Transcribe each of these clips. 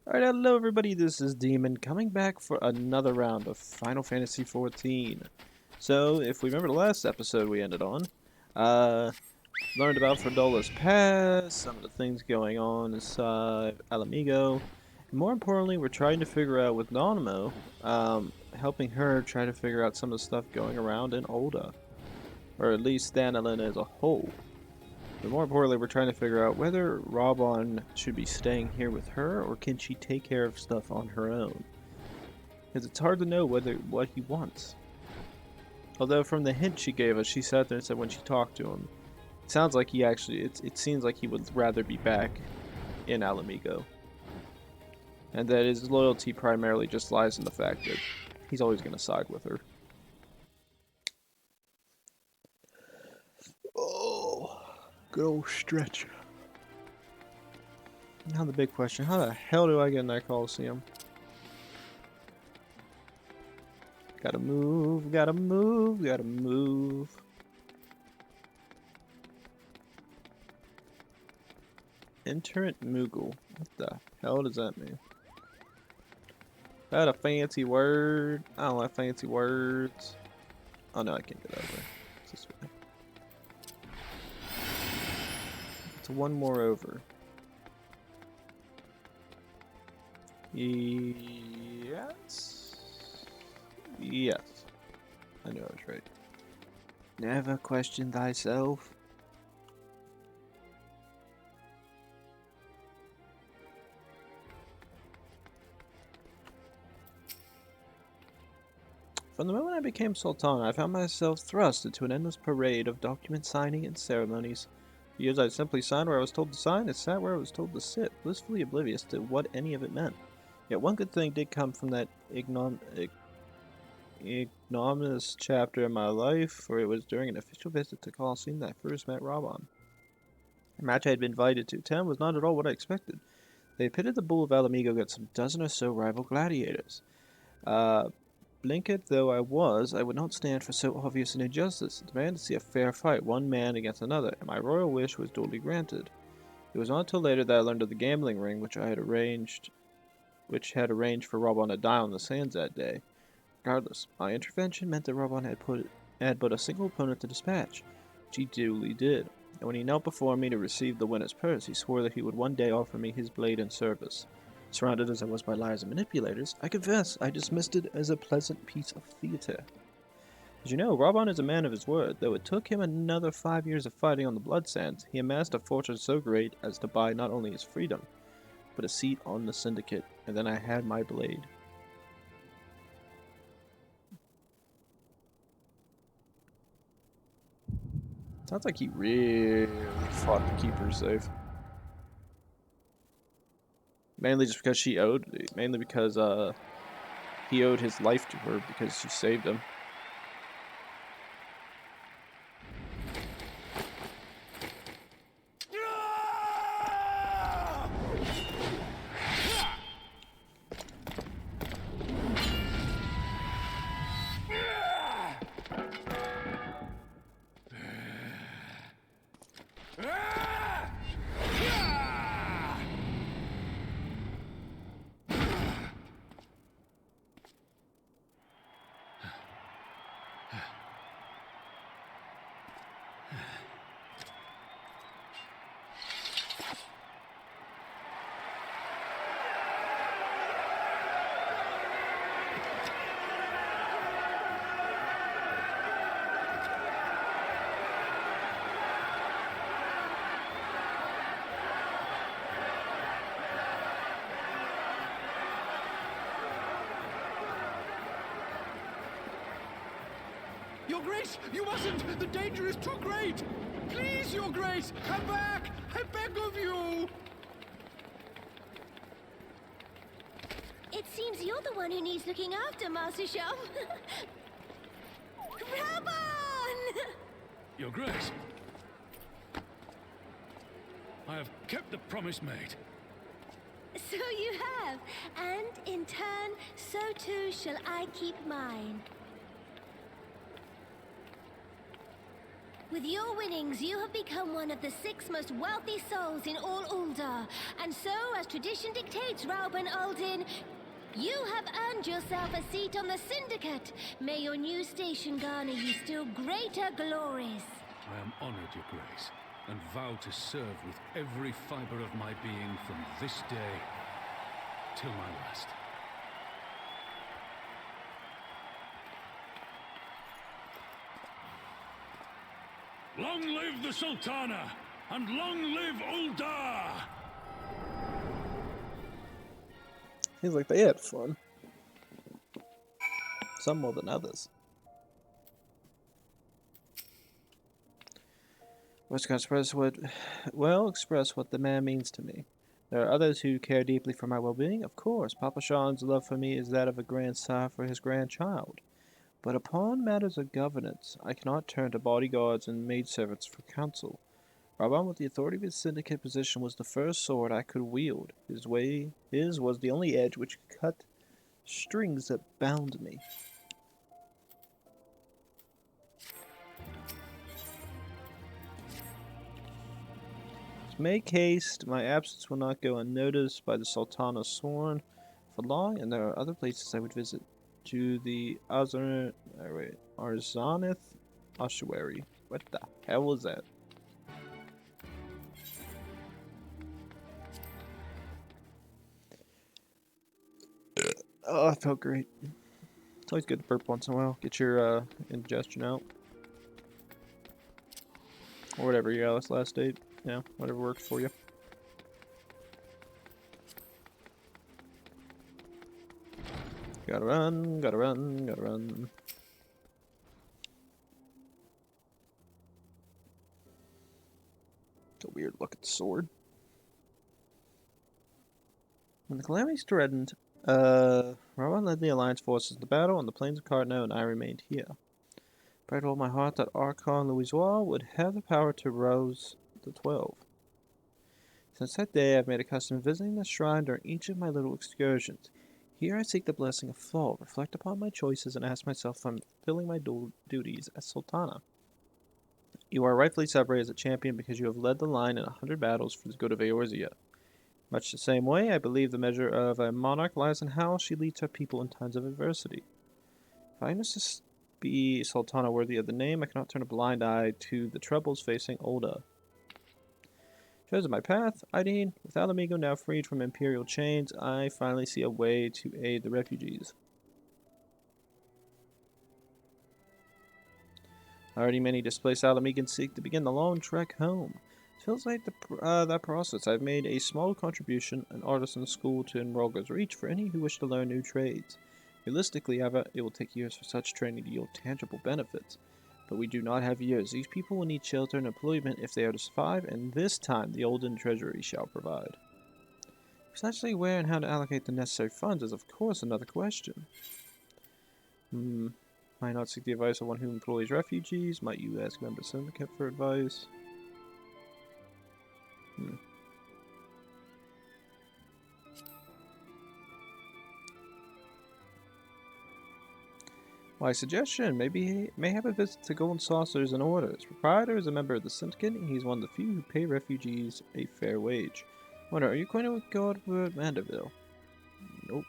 Alright, hello everybody, this is Demon coming back for another round of Final Fantasy XIV. So, if we remember the last episode we ended on, uh, learned about Ferdola's past, some of the things going on inside Alamigo, and more importantly, we're trying to figure out with Nanamo, helping her try to figure out some of the stuff going around in Ul'dah, or at least Hydaelyn as a whole. But more importantly, we're trying to figure out whether Raubahn should be staying here with her, or can she take care of stuff on her own? Because it's hard to know what he wants. Although from the hint she gave us, she sat there and said when she talked to him, it sounds like he actually, it seems like he would rather be back in Alamigo. And that his loyalty primarily just lies in the fact that he's always going to side with her. Oh, good old stretch. Now the big question, how the hell do I get in that Coliseum? Gotta move, gotta move, gotta move. Enterant Moogle. What the hell does that mean? Is that a fancy word? I don't like fancy words. Oh no, I can't get over. It's this way. It's one more over. Yes. Yes. I knew I was right. Never question thyself. From the moment I became Sultana, I found myself thrust into an endless parade of document signing and ceremonies. For years I simply signed where I was told to sign and sat where I was told to sit, blissfully oblivious to what any of it meant. Yet one good thing did come from that ignominious chapter in my life, for it was during an official visit to Coliseum that I first met Raubahn. The match I had been invited to attend was not at all what I expected. They had pitted the Bull of Alamigo against some dozen or so rival gladiators. Blinket though I was, I would not stand for so obvious an injustice. I demanded to see a fair fight, one man against another, and my royal wish was duly granted. It was not until later that I learned of the gambling ring which had arranged for Raubahn to die on the sands that day. Regardless, my intervention meant that Raubahn had but a single opponent to dispatch, which he duly did, and when he knelt before me to receive the winner's purse, he swore that he would one day offer me his blade in service. Surrounded as I was by liars and manipulators, I confess I dismissed it as a pleasant piece of theater. As you know, Raubahn is a man of his word. Though it took him another 5 years of fighting on the Blood Sands, he amassed a fortune so great as to buy not only his freedom, but a seat on the Syndicate, and then I had my blade. Sounds like he really fought to keep her safe. Mainly just because mainly because he owed his life to her because she saved him. Your Grace, you mustn't! The danger is too great! Please, Your Grace, come back! I beg of you! It seems you're the one who needs looking after, Master Chef. Raubahn! Your Grace, I have kept the promise made. So you have, and in turn, so too shall I keep mine. With your winnings, you have become one of the 6 most wealthy souls in all Ul'dah. And so, as tradition dictates, Rauben Aldin, you have earned yourself a seat on the Syndicate. May your new station garner you still greater glories. I am honored, Your Grace, and vow to serve with every fiber of my being from this day till my last. Long live the Sultana, and long live Ul'dah! Seems like they had fun. Some more than others. What's going to express what... Well, express what the man means to me. There are others who care deeply for my well-being, of course. Papa Sean's love for me is that of a grandsire for his grandchild. But upon matters of governance, I cannot turn to bodyguards and maidservants for counsel. Rauben, with the authority of his syndicate position, was the first sword I could wield. His was the only edge which could cut strings that bound me. Make haste, my absence will not go unnoticed by the Sultana Sworn for long, and there are other places I would visit. To the Arzanith ossuary. What the hell was that? Oh, that felt great. It's always good to burp once in a while. Get your indigestion out. Or whatever you got last date. Yeah, whatever works for you. Gotta run, gotta run, gotta run. It's a weird looking sword. When the calamities threatened, Rauben led the Alliance forces to battle on the plains of Cardno, and I remained here. Prayed with all my heart that Archon Louisoix would have the power to rouse the 12. Since that day, I've made a custom of visiting the shrine during each of my little excursions. Here I seek the blessing of Fall, reflect upon my choices, and ask myself if I'm fulfilling my duties as Sultana. You are rightfully celebrated as a champion because you have led the line in 100 battles for the good of Eorzea. Much the same way, I believe the measure of a monarch lies in how she leads her people in times of adversity. If I must be Sultana worthy of the name, I cannot turn a blind eye to the troubles facing Ul'dah. Chosen my path, Hydaelyn. With Ala Mhigo now freed from imperial chains, I finally see a way to aid the refugees. Already many displaced Ala Mhigans seek to begin the long trek home. It feels like that process. I've made a small contribution, an artisan school to Enrolga's reach for any who wish to learn new trades. Realistically, however, it will take years for such training to yield tangible benefits. But we do not have years. These people will need shelter and employment if they are to survive, and this time the Olden Treasury shall provide. Precisely where and how to allocate the necessary funds is of course another question. Might not seek the advice of one who employs refugees? Might you ask Member Syndicate for advice? My suggestion, maybe he may have a visit to Golden Saucers in order. His proprietor is a member of the Syndicate, and he's one of the few who pay refugees a fair wage. Wonder, are you acquainted with Godwood Mandeville? Nope.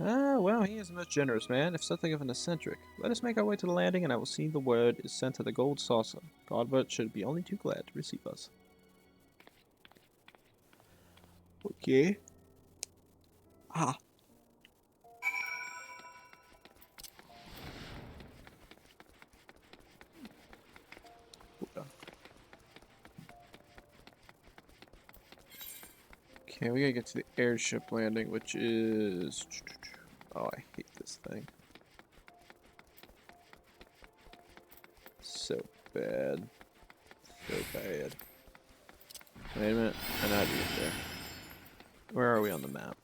Ah, well, he is a most generous man, if something of an eccentric. Let us make our way to the landing, and I will see the word is sent to the Gold Saucer. Godwood should be only too glad to receive us. Okay. Ah. Okay, we gotta get to the airship landing, which is... Oh, I hate this thing. So bad. So bad. Wait a minute, I know how to get there. Where are we on the map?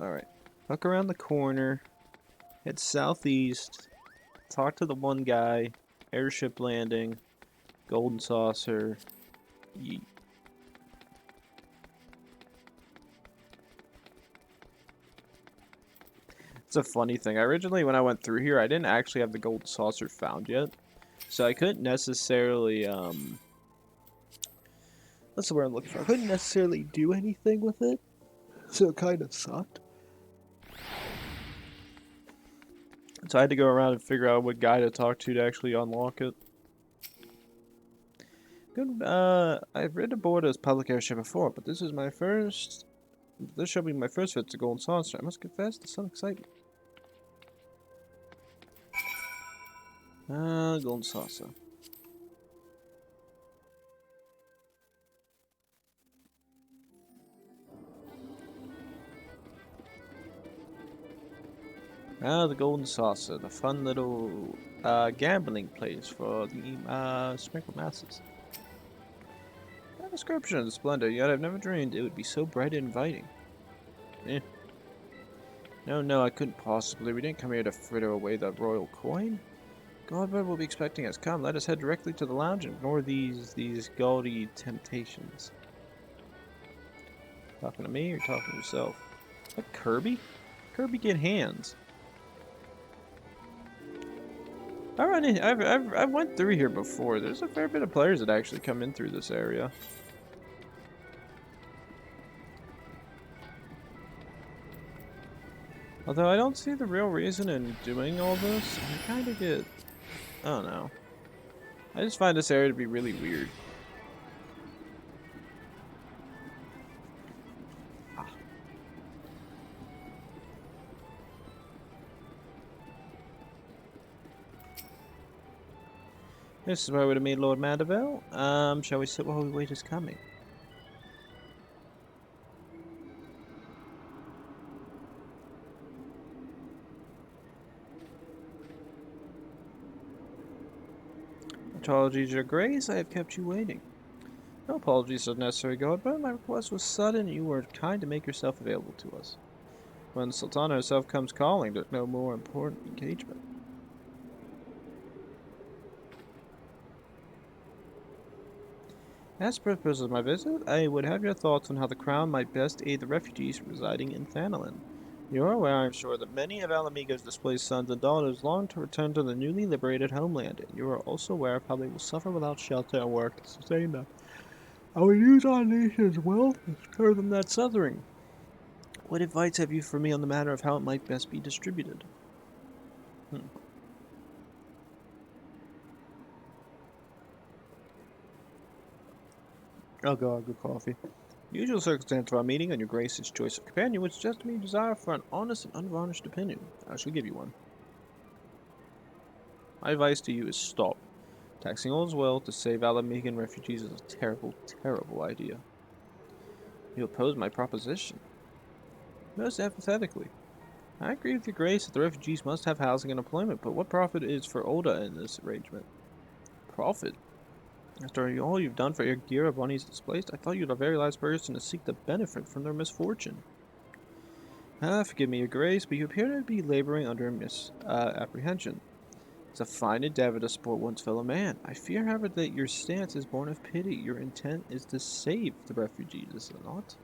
Alright. Hook around the corner. Head southeast. Talk to the one guy. Airship landing. Golden saucer. Yeet. It's a funny thing. Originally, when I went through here, I didn't actually have the gold saucer found yet. So I couldn't necessarily, what's the word I'm looking for? I couldn't necessarily do anything with it. So it kind of sucked. So I had to go around and figure out what guy to talk to actually unlock it. Good, I've ridden aboard as public airship before, but this is my first... This shall be my first visit to Golden Saucer. I must confess to some excitement. Golden Saucer. The Golden Saucer, the fun little gambling place for the sprinkled masses. A description of the splendor, yet I've never dreamed it would be so bright and inviting. Eh. No, I couldn't possibly. We didn't come here to fritter away the royal coin. Godbird will be expecting us. Come, let us head directly to the lounge and ignore these gaudy temptations. Talking to me or talking to yourself? Is that Kirby? Kirby, get hands. I've went through here before. There's a fair bit of players that actually come in through this area. Although I don't see the real reason in doing all this, I kind of get... I don't know. I just find this area to be really weird. This is where we're to meet Lord Mandeville. Shall we sit while we wait his coming? Apologies, Your Grace. I have kept you waiting. No apologies are necessary, Godbird. My request was sudden, and you were kind to make yourself available to us. When Sultana herself comes calling, there's no more important engagement. As per the purpose of my visit, I would have your thoughts on how the Crown might best aid the refugees residing in Hydaelyn. You are aware, I am sure, that many of Ala Mhigo's displaced sons and daughters long to return to the newly liberated homeland, and you are also aware of how they will suffer without shelter and work to sustain them. I will use our nation's wealth to spare them that suffering. What advice have you for me on the matter of how it might best be distributed? Oh god, good coffee. The usual circumstance of our meeting and your Grace's choice of companion would suggest to me a desire for an honest and unvarnished opinion. I shall give you one. My advice to you is stop. Taxing all as well to save Ala Mhigan refugees is a terrible, terrible idea. You oppose my proposition. Most empathetically. I agree with your Grace that the refugees must have housing and employment, but what profit is for Ulda in this arrangement? Profit? After all you've done for Eorzeea bunnies displaced, I thought you were the very last person to seek to benefit from their misfortune. Forgive me, Your Grace, but you appear to be laboring under a misapprehension. It's a fine endeavor to support one's fellow man. I fear, however, that your stance is born of pity. Your intent is to save the refugees, is it not?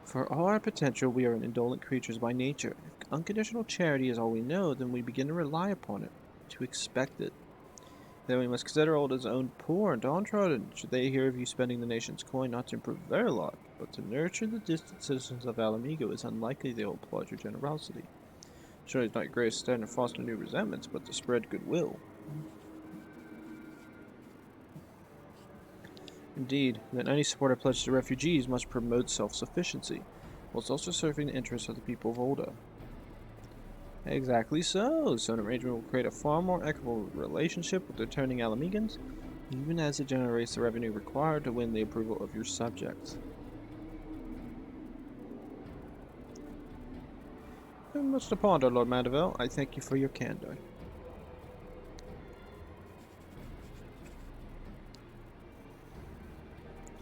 For all our potential, we are indolent creatures by nature. If unconditional charity is all we know, then we begin to rely upon it, to expect it. Then we must consider Ulda's own poor and downtrodden. Should they hear of you spending the nation's coin not to improve their lot, but to nurture the distant citizens of Ala Mhigo, it is unlikely they will applaud your generosity. Surely it's not your Grace's stand to foster new resentments, but to spread goodwill. Indeed, then any support I pledge to refugees must promote self-sufficiency, whilst also serving the interests of the people of Ulda. Exactly so. So an arrangement will create a far more equitable relationship with returning Ala Mhigans, even as it generates the revenue required to win the approval of your subjects. Much to ponder, Lord Mandeville. I thank you for your candor.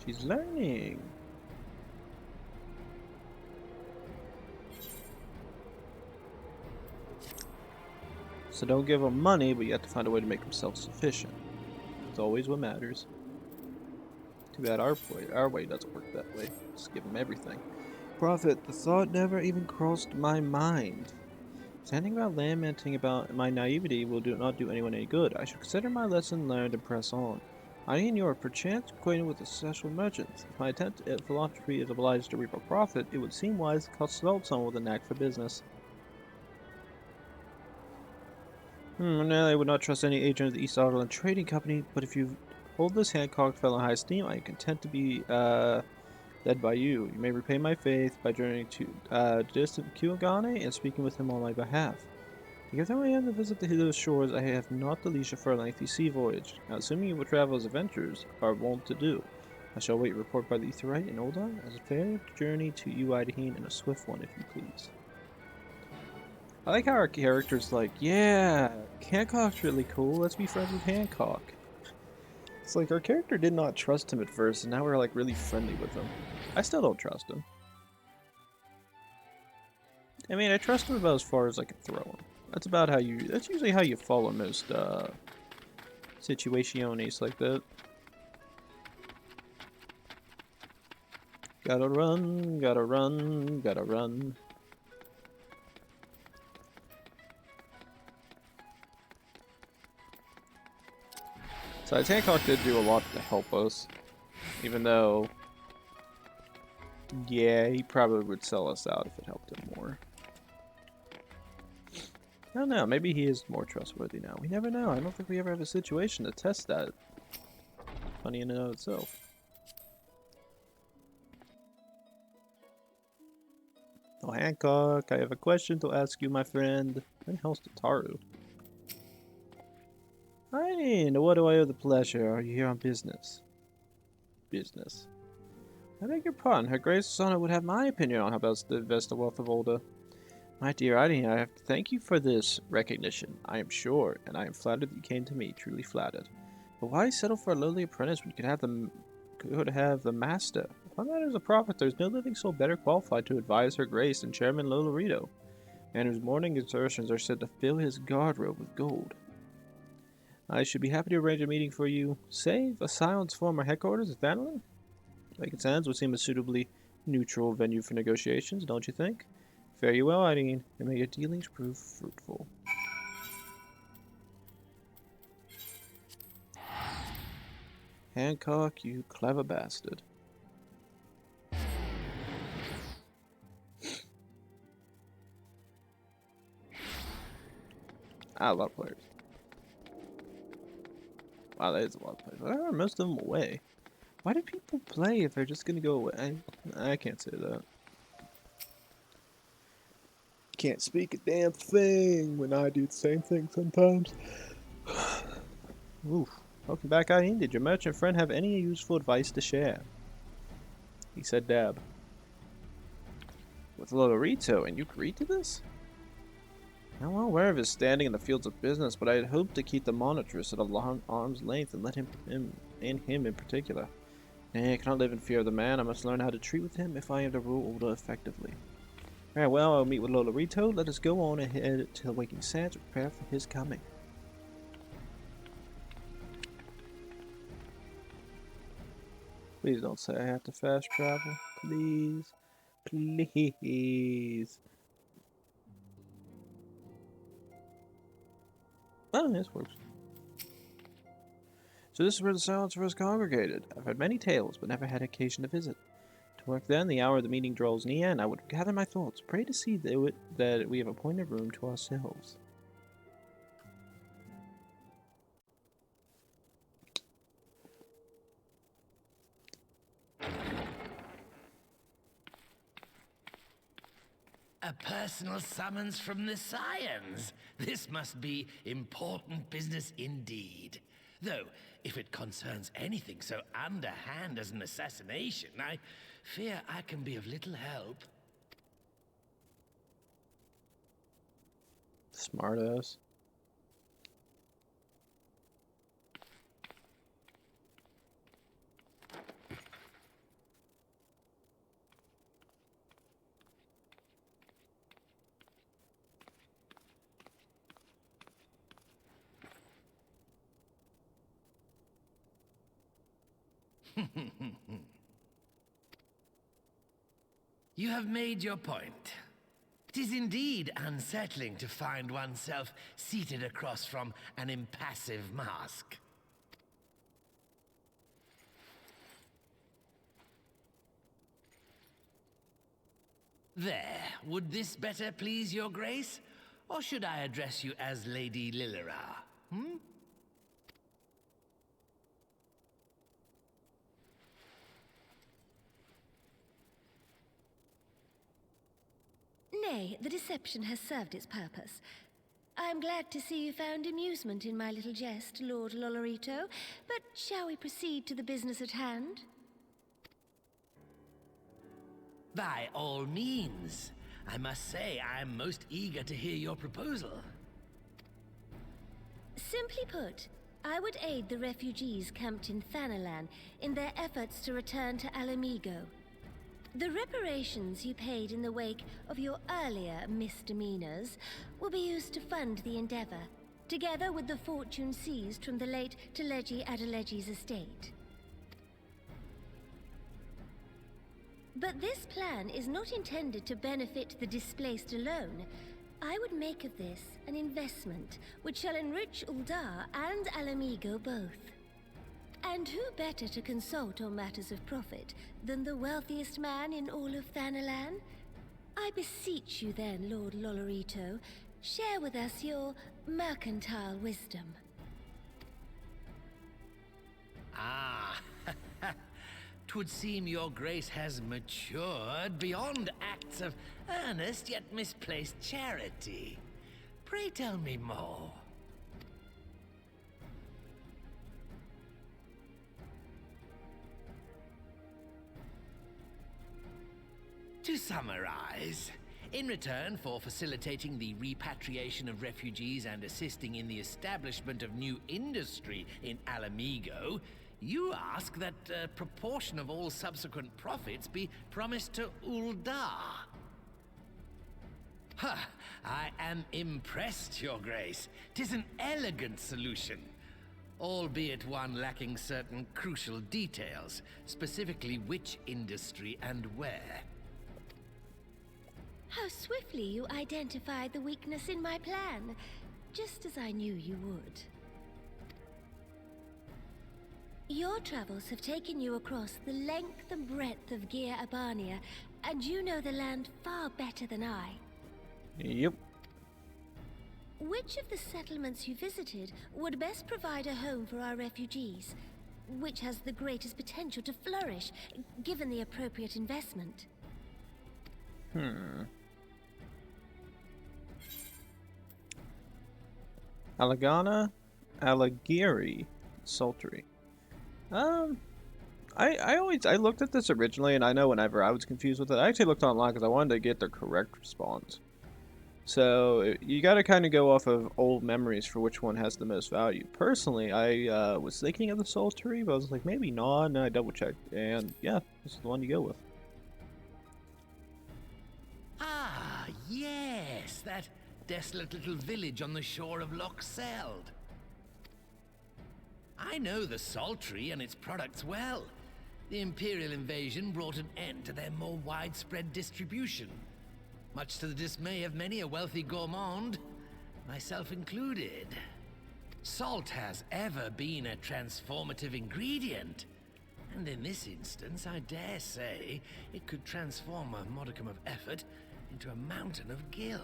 She's learning. So don't give them money, but you have to find a way to make them self-sufficient. It's always what matters. Too bad our way doesn't work that way. Just give him everything. Prophet, the thought never even crossed my mind. Standing around lamenting about my naivety will not do anyone any good. I should consider my lesson learned and press on. I mean, you are perchance acquainted with the social merchants. If my attempt at philanthropy is obliged to reap a profit, it would seem wise to consult someone with a knack for business. No, I would not trust any agent of the East Ireland Trading Company, but if you hold this Hancock fellow in high esteem, I am content to be, led by you. You may repay my faith by journeying to, distant Kuagane and speaking with him on my behalf. Because though I am to visit those shores, I have not the leisure for a lengthy sea voyage. Now, assuming you will travel as adventurers are wont to do, I shall wait your report by the Etherite and Oldon as a fair journey to you, Hydaelyn, and a swift one, if you please. I like how our character's like, yeah, Hancock's really cool, let's be friends with Hancock. It's like our character did not trust him at first, and now we're like really friendly with him. I still don't trust him. I mean, I trust him about as far as I can throw him. That's usually how you follow most, situationes like that. Gotta run, gotta run, gotta run. So Hancock did do a lot to help us, even though, yeah, he probably would sell us out if it helped him more. I don't know, maybe he is more trustworthy now. We never know. I don't think we ever have a situation to test that. Funny in and of itself. Oh, Hancock, I have a question to ask you, my friend. Where the hell's Tataru? I mean, what do I owe the pleasure? Are you here on business? Business. I beg your pardon. Her Grace Sultana would have my opinion on how best to invest the wealth of Olda. My dear Hydaelyn, I have to thank you for this recognition, I am sure, and I am flattered that you came to me, truly flattered. But why settle for a lowly apprentice when you could have the master? What matters a prophet? There's no living soul better qualified to advise Her Grace than Chairman Lolorito, and whose morning exertions are said to fill his guardrobe with gold. I should be happy to arrange a meeting for you, say, Ascians' former headquarters at Hydaelyn? Lake Sands would seem a suitably neutral venue for negotiations, don't you think? Fare you well, Hydaelyn, and may your dealings prove fruitful. Hancock, you clever bastard. I love players. Wow, that is a lot of players. Why are most of them away? Why do people play if they're just gonna go away? I can't say that. Can't speak a damn thing when I do the same thing sometimes. Oof. Welcome back, Hydaelyn. Did your merchant friend have any useful advice to share? He said dab. With Lolorito, and you agreed to this? I'm well aware of his standing in the fields of business, but I had hoped to keep the monitress at a long arm's length and let him in particular. Nay, I cannot live in fear of the man. I must learn how to treat with him if I am to rule Ulda effectively. Very well, I'll meet with Lolorito. Let us go on ahead to the Waking Sands and prepare for his coming. Please don't say I have to fast travel. Please. Please. Oh, this works. So this is where the silence first congregated. I've heard many tales, but never had occasion to visit. To work then, the hour of the meeting draws near, and I would gather my thoughts. Pray to see that we have appointed room to ourselves. A personal summons from the Scions. This must be important business indeed. Though, if it concerns anything so underhand as an assassination, I fear I can be of little help. Smartass. You have made your point. It is indeed unsettling to find oneself seated across from an impassive mask. There, would this better please your grace? Or should I address you as Lady Lilira? Nay, the deception has served its purpose. I am glad to see you found amusement in my little jest, Lord Lolorito, but shall we proceed to the business at hand? By all means. I must say I am most eager to hear your proposal. Simply put, I would aid the refugees camped in Thanalan in their efforts to return to Alamigo. The reparations you paid in the wake of your earlier misdemeanors will be used to fund the endeavor, together with the fortune seized from the late Teleji Adeleji's estate. But this plan is not intended to benefit the displaced alone. I would make of this an investment which shall enrich Uldar and Alamigo both. And who better to consult on matters of profit than the wealthiest man in all of Thanalan? I beseech you then, Lord Lolorito, share with us your mercantile wisdom. Ah, 'twould seem your grace has matured beyond acts of earnest yet misplaced charity. Pray tell me more. To summarize, in return for facilitating the repatriation of refugees and assisting in the establishment of new industry in Alamigo, you ask that a proportion of all subsequent profits be promised to Uldar. Ha! I am impressed, Your Grace. 'Tis an elegant solution, albeit one lacking certain crucial details, specifically which industry and where. How swiftly you identified the weakness in my plan, just as I knew you would. Your travels have taken you across the length and breadth of Gir Abania, and you know the land far better than I. Yep. Which of the settlements you visited would best provide a home for our refugees? Which has the greatest potential to flourish, given the appropriate investment? Alagana, Alagiri, Sultry. I looked at this originally, and I know whenever I was confused with it, I actually looked online because I wanted to get the correct response. So you got to kind of go off of old memories for which one has the most value. Personally, I was thinking of the Sultry, but I was like, maybe not, and then I double checked, and yeah, this is the one to go with. Ah, yes, that desolate little village on the shore of Loch Seld. I know the Sultry and its products well. The Imperial invasion brought an end to their more widespread distribution, much to the dismay of many a wealthy gourmand, myself included. Salt has ever been a transformative ingredient, and in this instance, I dare say, it could transform a modicum of effort into a mountain of gil.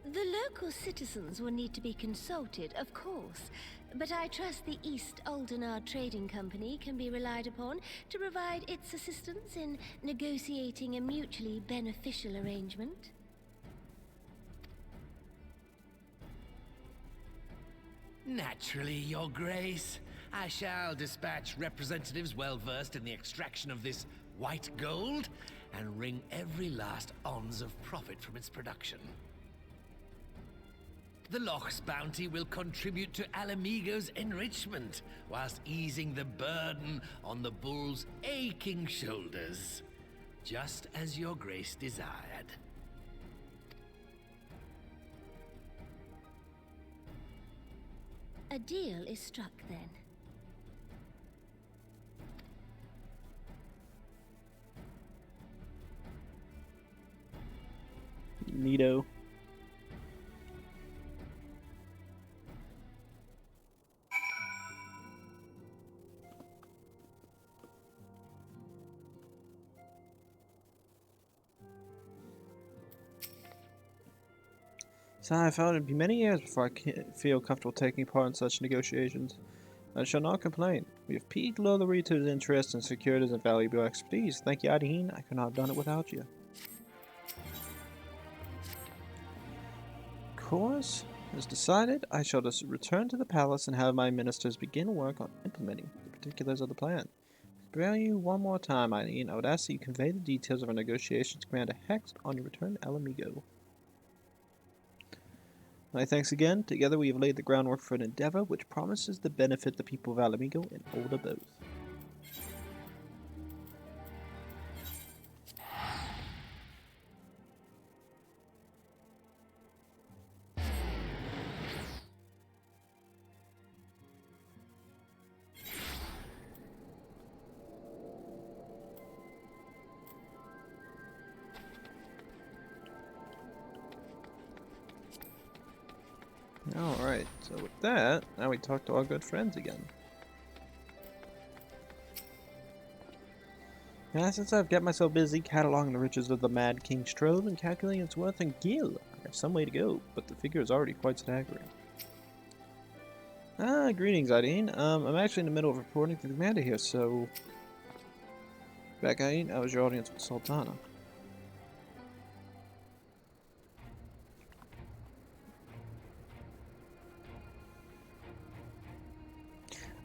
The local citizens will need to be consulted, of course, but I trust the East Uldanar Trading Company can be relied upon to provide its assistance in negotiating a mutually beneficial arrangement. Naturally, Your Grace. I shall dispatch representatives well versed in the extraction of this white gold and wring every last ounce of profit from its production. The Loch's bounty will contribute to Alamigo's enrichment, whilst easing the burden on the bull's aching shoulders, just as Your Grace desired. A deal is struck then. neato. So I found it'd be many years before I feel comfortable taking part in such negotiations. I shall not complain. We have piqued Lotharito's interest and secured his invaluable expertise. Thank you, Hydaelyn. I could not have done it without you. Course, as decided, I shall just return to the palace and have my ministers begin work on implementing the particulars of the plan. To bear you one more time, Hydaelyn, I would ask that you convey the details of our negotiations to Commander Hex on your return to Alamigo. My thanks again. Together we have laid the groundwork for an endeavor which promises to benefit the people of Alamigo and Ulda both. Alright, so with that, now we talk to our good friends again. Now, since I've kept myself busy cataloging the riches of the Mad King's trove and calculating its worth in gil, I have some way to go, but the figure is already quite staggering. Greetings, Hydaelyn. I'm actually in the middle of reporting to the commander here, so... Back, Hydaelyn, how was your audience with Sultana?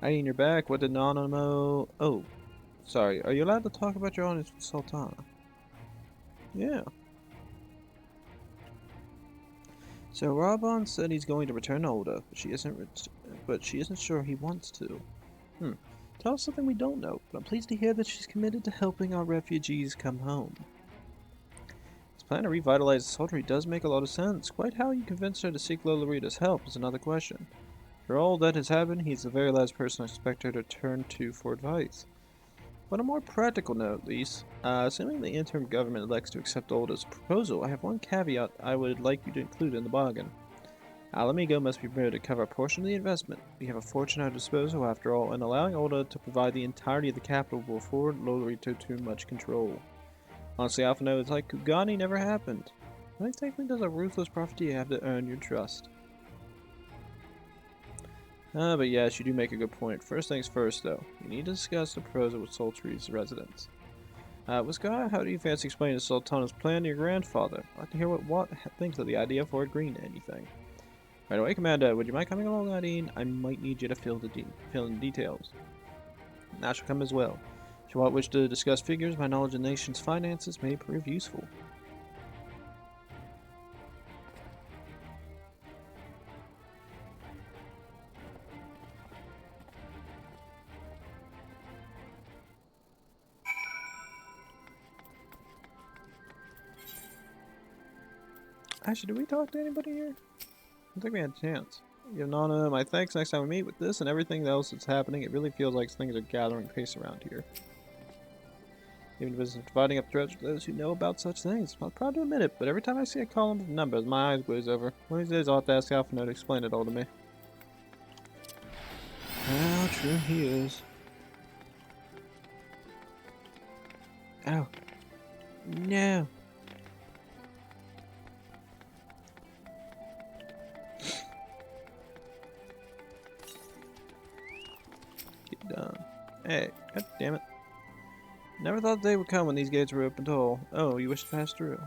Hydaelyn, you're back. What did Nanamo... Oh, sorry. Are you allowed to talk about your audience with Sultana? Yeah. So Raban said he's going to return to Ulda, but she isn't sure he wants to. Tell us something we don't know, but I'm pleased to hear that she's committed to helping our refugees come home. His plan to revitalize the soldiery does make a lot of sense. Quite how you convinced her to seek Lolorita's help is another question. For all that has happened, he's the very last person I expect her to turn to for advice. On a more practical note, at least, assuming the interim government elects to accept Ulda's proposal, I have one caveat I would like you to include in the bargain. Alamigo must be prepared to cover a portion of the investment. We have a fortune at our disposal, after all, and allowing Ulda to provide the entirety of the capital will afford Lolorito too much control. Honestly, I often know it's like Kugani never happened. How exactly does a ruthless profiteer have to earn your trust? But yes, you do make a good point. First things first, though. We need to discuss the proposal with Sultry's residents. Wiskar, how do you fancy explaining the Sultana's plan to your grandfather? I'd like to hear what Watt thinks of the idea before agreeing to anything. Right away, Commander. Would you mind coming along, Hydaelyn? I might need you to fill in the details. And I shall come as well. If you wish to discuss figures, my knowledge of the nation's finances may prove useful. Actually, did we talk to anybody here? I don't think we had a chance. Give Nana my thanks next time we meet. With this and everything else that's happening, it really feels like things are gathering pace around here. Even business dividing up threats for those who know about such things. I'm proud to admit it, but every time I see a column of numbers, my eyes glaze over. One of these days I'll have to ask Alpha to explain it all to me. How true he is. Oh. No. Done. Hey, god damn it. Never thought the day would come when these gates were open to all. Oh, you wish to pass through.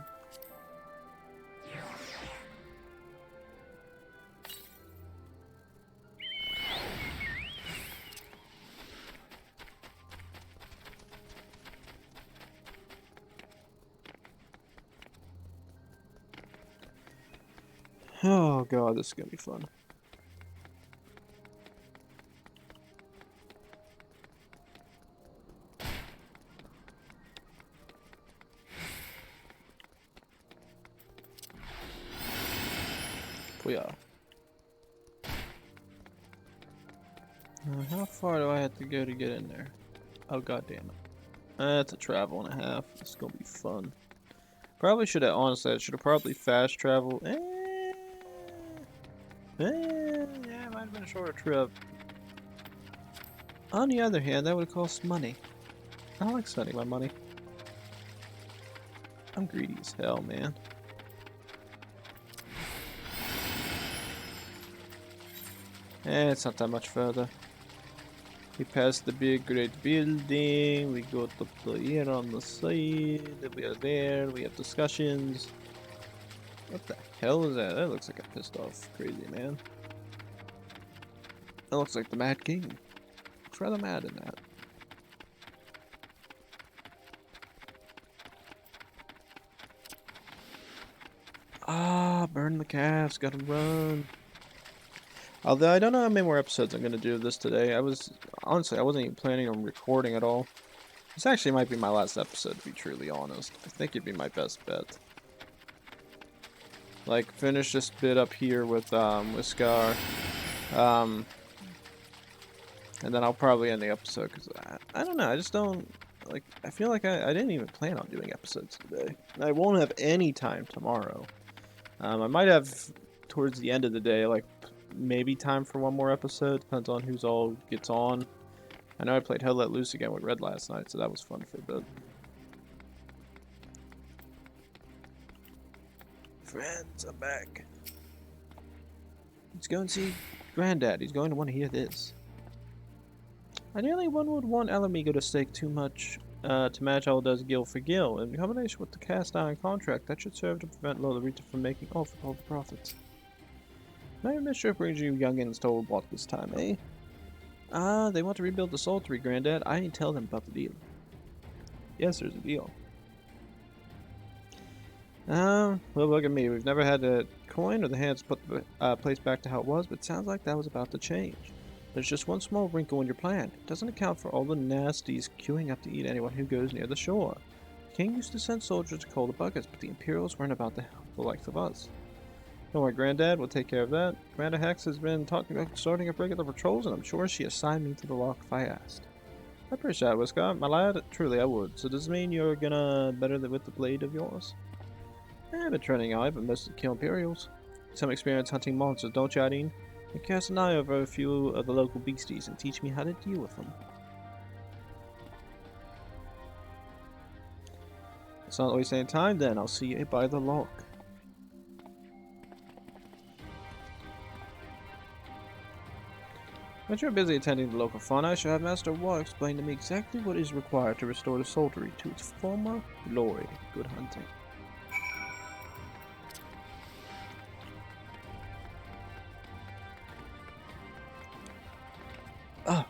Oh god, this is gonna be fun. We are. How far do I have to go to get in there? Oh god damn it. That's a travel and a half. It's gonna be fun. Probably should have, honestly, I should have probably fast traveled. Yeah, it might have been a shorter trip. On the other hand, that would have cost money. I don't like spending my money. I'm greedy as hell, man. It's not that much further. We pass the big great building, we go up the here on the side, we are there, we have discussions. What the hell is that? That looks like a pissed off crazy man. That looks like the Mad King. Looks rather mad in that. Ah, burn the calves, gotta run. Although I don't know how many more episodes I'm gonna do of this today. Honestly, I wasn't even planning on recording at all. This actually might be my last episode, to be truly honest. I think it'd be my best bet. Like, finish this bit up here with Scar. And then I'll probably end the episode, because I don't know, I just don't, like, I feel like I didn't even plan on doing episodes today. I won't have any time tomorrow. I might have, towards the end of the day, like, maybe time for one more episode, depends on who's all gets on. I know I played Hell Let Loose again with Red last night, so that was fun for a bit. Friends, I'm back. Let's go and see Granddad. He's going to want to hear this. Ideally, one would want Alamigo to stake too much to match how it does Gil for Gil. In combination with the cast iron contract, that should serve to prevent Lolorita from making off with all the profits. Maybe Mischief brings you youngins to Old Block this time, eh? Ah, they want to rebuild the Sultry, Granddad. I didn't tell them about the deal. Yes, there's a deal. Well, look at me. We've never had a coin or the hands put the place back to how it was, but it sounds like that was about to change. There's just one small wrinkle in your plan. It doesn't account for all the nasties queuing up to eat anyone who goes near the shore. The king used to send soldiers to cull the buckets, but the Imperials weren't about to help the likes of us. Don't worry, Granddad. We'll take care of that. Commander Hex has been talking about starting up regular patrols, and I'm sure she assigned me to the lock if I asked. I appreciate it, Whisker. My lad, truly I would. So does this mean you're gonna better with the blade of yours? I've been training out, but mostly kill Imperials. Some experience hunting monsters, don't you, Hydaelyn? And cast an eye over a few of the local beasties and teach me how to deal with them. It's not wasting any time then. I'll see you by the lock. When you're busy attending the local fun, I shall have Master War explain to me exactly what is required to restore the soldiery to its former glory. Good hunting. Ah.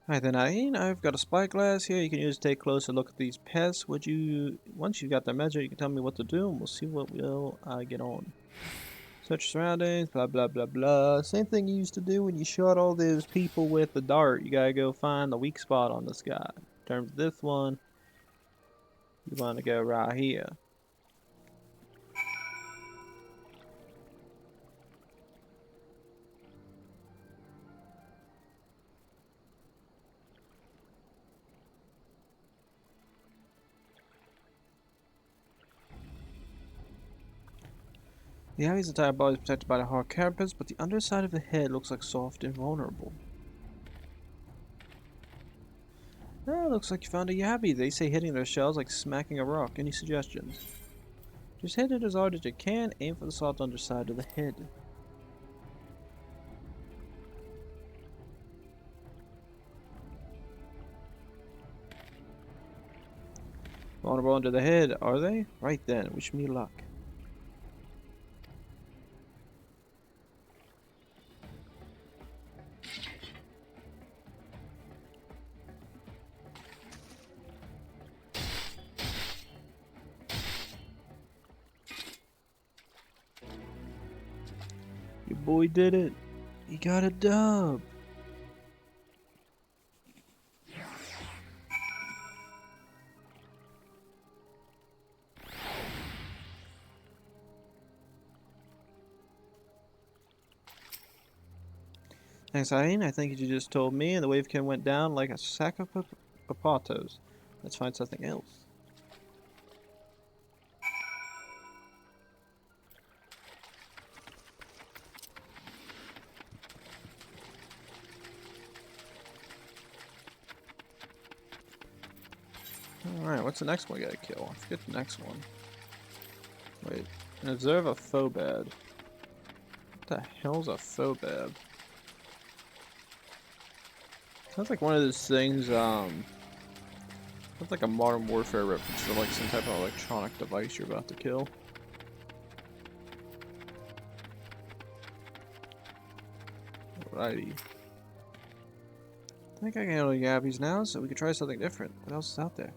Alright then, Hydaelyn, I've got a spyglass here you can use to take a closer look at these pests. Once you've got their measure, you can tell me what to do, and we'll see what will get on. Search surroundings, blah blah blah blah. Same thing you used to do when you shot all those people with the dart. You gotta go find the weak spot on this guy. In terms of this one, you want to go right here. The Abbey's entire body is protected by the hard carapace, but the underside of the head looks like soft and vulnerable. Ah, looks like you found a Yabby. They say hitting their shells like smacking a rock. Any suggestions? Just hit it as hard as you can, aim for the soft underside of the head. Vulnerable under the head, are they? Right then, wish me luck. Your boy did it. He got a dub. Thanks, Hydaelyn. I think you just told me, and the Wavekin went down like a sack of Papatos. Let's find something else. Alright, what's the next one we gotta kill? I forget the next one. Wait. Observe a Phobad. What the hell's a Phobad? Sounds like one of those things, sounds like a Modern Warfare reference for like some type of electronic device you're about to kill. Alrighty. I think I can handle Yabbies now, so we can try something different. What else is out there?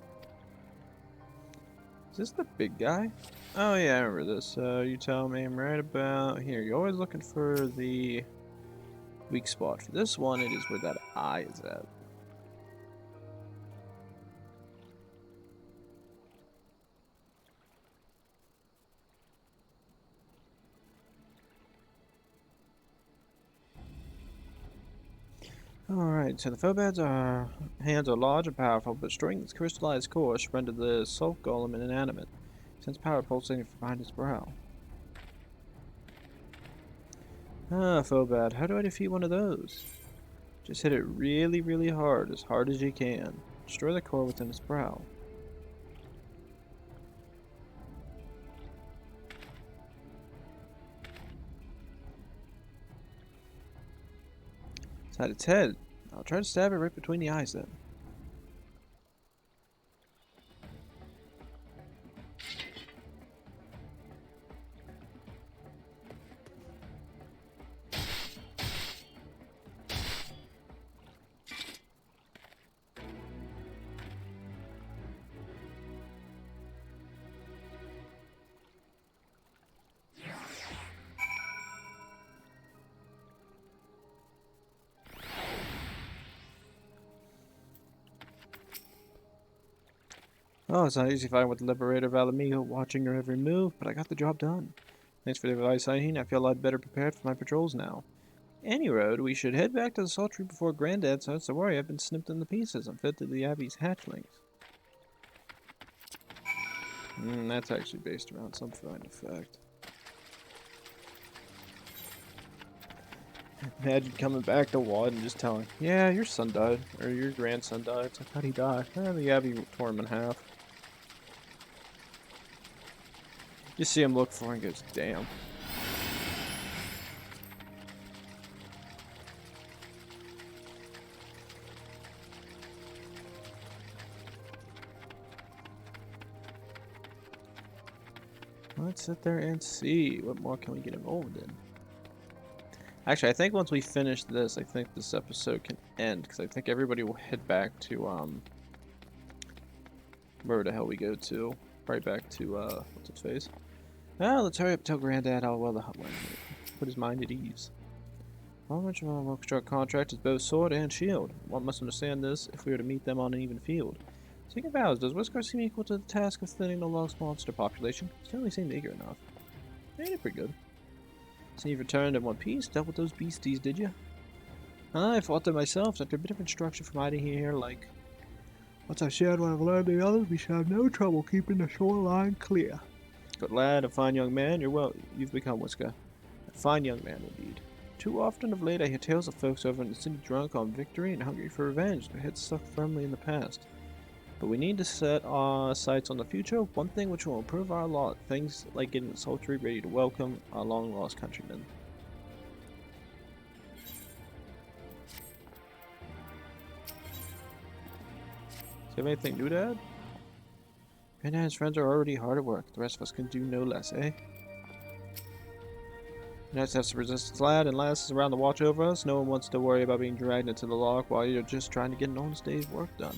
Is this the big guy? Oh yeah, I remember this. You tell me I'm right about here. You're always looking for the weak spot. For this one, it is where that eye is at. Alright, so the Phobad's hands are large and powerful, but String's crystallized core rendered the Salt Golem inanimate, since power pulsating from behind his brow. Ah, Phobad, how do I defeat one of those? Just hit it really, really hard as you can. Destroy the core within its brow. Inside its head. I'll try to stab it right between the eyes then. Oh, it's not easy fighting with the Liberator of Alamigo watching your every move, but I got the job done. Thanks for the advice, Ahin. I feel a lot better prepared for my patrols now. Any road, we should head back to the Sultry before Granddad starts to worry I've been snipped into pieces and fed to the Abbey's hatchlings. That's actually based around some fine effect. Imagine coming back to Wad and just telling, yeah, your son died, or your grandson died. It's like, how'd he die? The Abbey tore him in half. You see him look for it and goes, damn. Let's sit there and see what more can we get involved in. Actually, I think once we finish this, I think this episode can end, because I think everybody will head back to, where the hell we go to. Right back to, what's its face? Well, let's hurry up and tell Granddad how well the hut went. Put his mind at ease. How much of our construct contract is both sword and shield? One must understand this if we were to meet them on an even field. Speaking of vows, does Whisker seem equal to the task of thinning the lost monster population? Certainly seemed eager enough. Yeah, they're pretty good. So you've returned in one piece? Dealt with those beasties, did you? I fought them myself. After a bit of instruction from hiding here, like... Once I've shared what I've learned the others, we shall have no trouble keeping the shoreline clear. Good lad, a fine young man. You've become, Whisker. A fine young man, indeed. Too often of late I hear tales of folks over in the city drunk on victory and hungry for revenge, their heads stuck firmly in the past. But we need to set our sights on the future, one thing which will improve our lot, things like getting the Sultry ready to welcome our long-lost countrymen. Do you have anything new to add? Granddad and his friends are already hard at work. The rest of us can do no less, eh? Knights have some resistance, lad, and Lass is around to watch over us. No one wants to worry about being dragged into the lock while you're just trying to get an honest day's work done.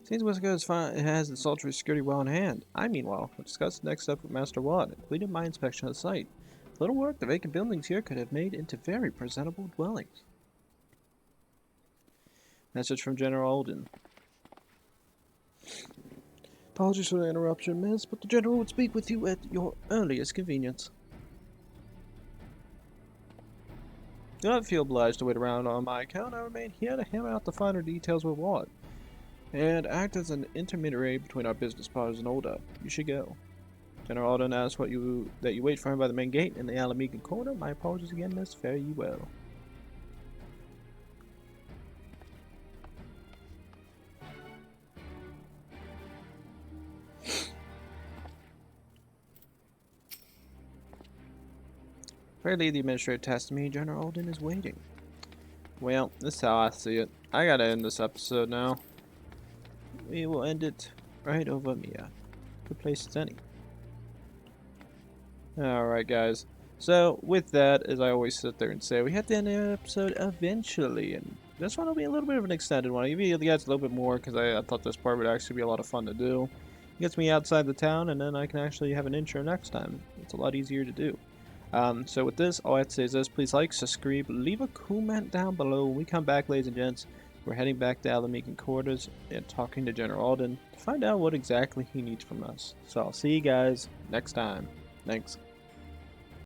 Seems Whisker has the Sultry security well in hand. I, meanwhile, will discuss the next step with Master Watt and completed my inspection of the site. Little work, the vacant buildings here could have made into very presentable dwellings. Message from General Alden. Apologies for the interruption, miss, but the General would speak with you at your earliest convenience. Do not feel obliged to wait around on my account. I remain here to hammer out the finer details with Ward, and act as an intermediary between our business partners and Olda. You should go. General Alden asks that you wait for him by the main gate in the Alamegan corner. My apologies again, miss. Fare you well. Apparently, the administrator tasked me. General Alden is waiting. Well, this is how I see it. I gotta end this episode now. We will end it right over Mia. Good place as any. Alright, guys. So, with that, as I always sit there and say, we had to end the episode eventually. And this one will be a little bit of an extended one. I'll give you guys a little bit more because I thought this part would actually be a lot of fun to do. It gets me outside the town, and then I can actually have an intro next time. It's a lot easier to do. So with this, all I have to say is this. Please like, subscribe, leave a comment down below. When we come back, ladies and gents, we're heading back to Alamegan quarters and talking to General Alden to find out what exactly he needs from us. So I'll see you guys next time. Thanks.